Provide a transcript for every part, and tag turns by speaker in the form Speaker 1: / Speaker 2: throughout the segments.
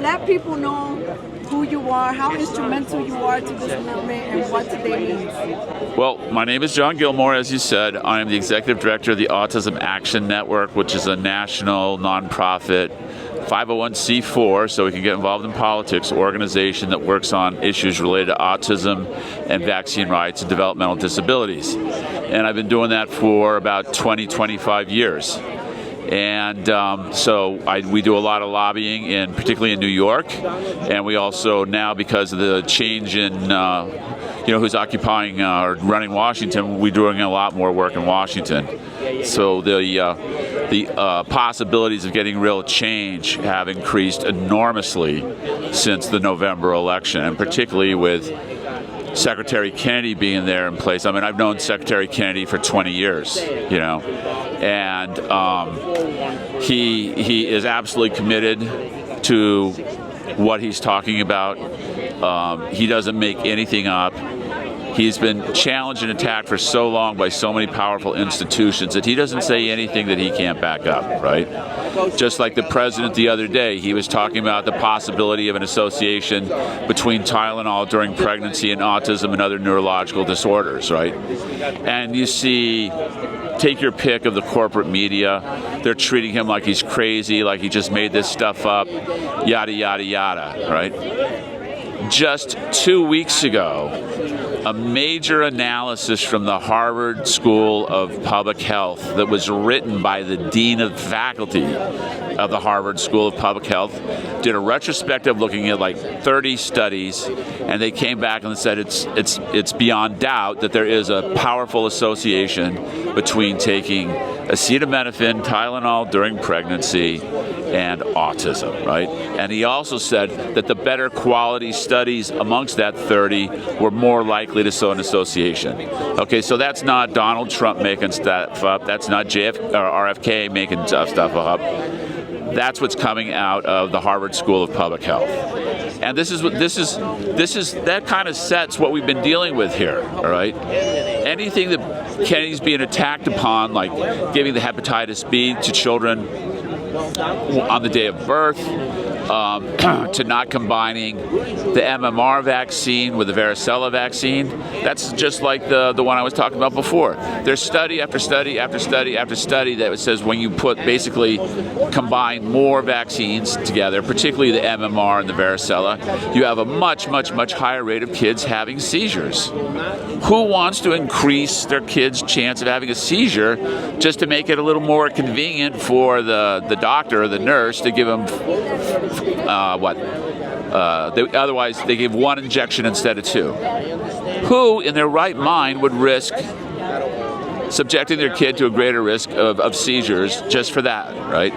Speaker 1: let people know who you are, how instrumental you are to this movement, and what today means.
Speaker 2: Well, my name is John Gilmore, as you said. I am the Executive Director of the Autism Action Network, which is a national nonprofit 501c4, so we can get involved in politics, organization that works on issues related to autism and vaccine rights and developmental disabilities. And I've been doing that for about 25 years. And we do a lot of lobbying, particularly in New York, and we also now, because of the change in who's occupying or running Washington, we're doing a lot more work in Washington. So the possibilities of getting real change have increased enormously since the November election, and particularly with Secretary Kennedy being there in place. I mean, I've known Secretary Kennedy for 20 years, and he is absolutely committed to what he's talking about. He doesn't make anything up. He's been challenged and attacked for so long by so many powerful institutions that he doesn't say anything that he can't back up, right? Just like the president the other day, he was talking about the possibility of an association between Tylenol during pregnancy and autism and other neurological disorders, right? And you see, take your pick of the corporate media. They're treating him like he's crazy, like he just made this stuff up, yada, yada, yada, right? Just 2 weeks ago, a major analysis from the Harvard School of Public Health that was written by the Dean of Faculty of the Harvard School of Public Health did a retrospective looking at like 30 studies, and they came back and said it's beyond doubt that there is a powerful association between taking acetaminophen, Tylenol during pregnancy, and autism, right? And he also said that the better quality studies amongst that 30 were more likely to show an association. Okay, so that's not Donald Trump making stuff up. That's not RFK making stuff up. That's what's coming out of the Harvard School of Public Health. And that kind of sets what we've been dealing with here, all right? Anything that Kennedy's being attacked upon, like giving the hepatitis B to children on the day of birth, to not combining the MMR vaccine with the varicella vaccine. That's just like the one I was talking about before. There's study after study after study after study that says when you basically combine more vaccines together, particularly the MMR and the varicella, you have a much, much, much higher rate of kids having seizures. Who wants to increase their kid's chance of having a seizure just to make it a little more convenient for the doctor or the nurse to give them otherwise they give one injection instead of two? Who in their right mind would risk subjecting their kid to a greater risk of seizures just for that, right?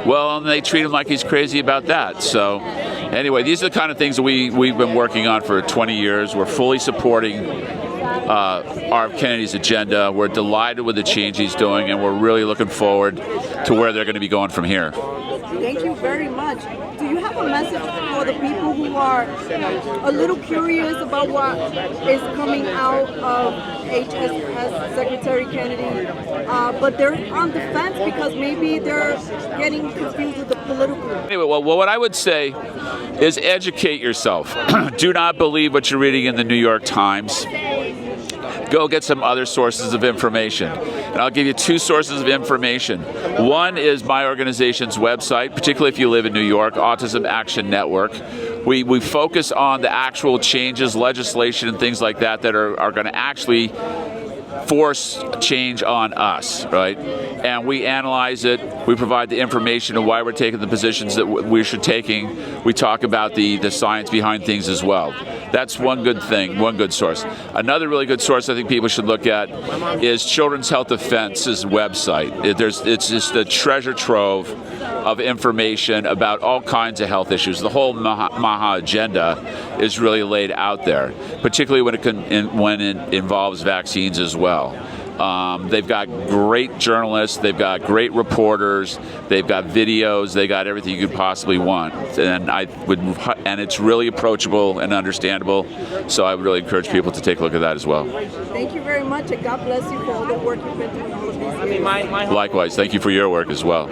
Speaker 2: Well, and they treat him like he's crazy about that. So anyway, these are the kind of things that we've been working on for 20 years. We're fully supporting RFK Kennedy's agenda. We're delighted with the change he's doing, and we're really looking forward to where they're going to be going from here.
Speaker 1: Thank you very much. Do you have a message for the people who are a little curious about what is coming out of HHS Secretary Kennedy, but they're on the fence because maybe they're getting confused with the political?
Speaker 2: Anyway, well, what I would say is educate yourself. Do not believe what you're reading in the New York Times. Go get some other sources of information. And I'll give you two sources of information. One is my organization's website, particularly if you live in New York, Autism Action Network. We focus on the actual changes, legislation, and things like that are going to actually force change on us, right? And we analyze it. We provide the information of why we're taking the positions that we should taking. We talk about the science behind things as well. That's one good thing, one good source. Another really good source I think people should look at is Children's Health Defense's website. It's just a treasure trove of information about all kinds of health issues. The whole MAHA agenda is really laid out there, particularly when it involves vaccines as well. They've got great journalists, they've got great reporters, they've got videos, they got everything you could possibly want, and it's really approachable and understandable. So I would really encourage people to take a look at that as well.
Speaker 1: Thank you very much, and God bless you for all the work you've been doing all of these years.
Speaker 2: Likewise, thank you for your work as well.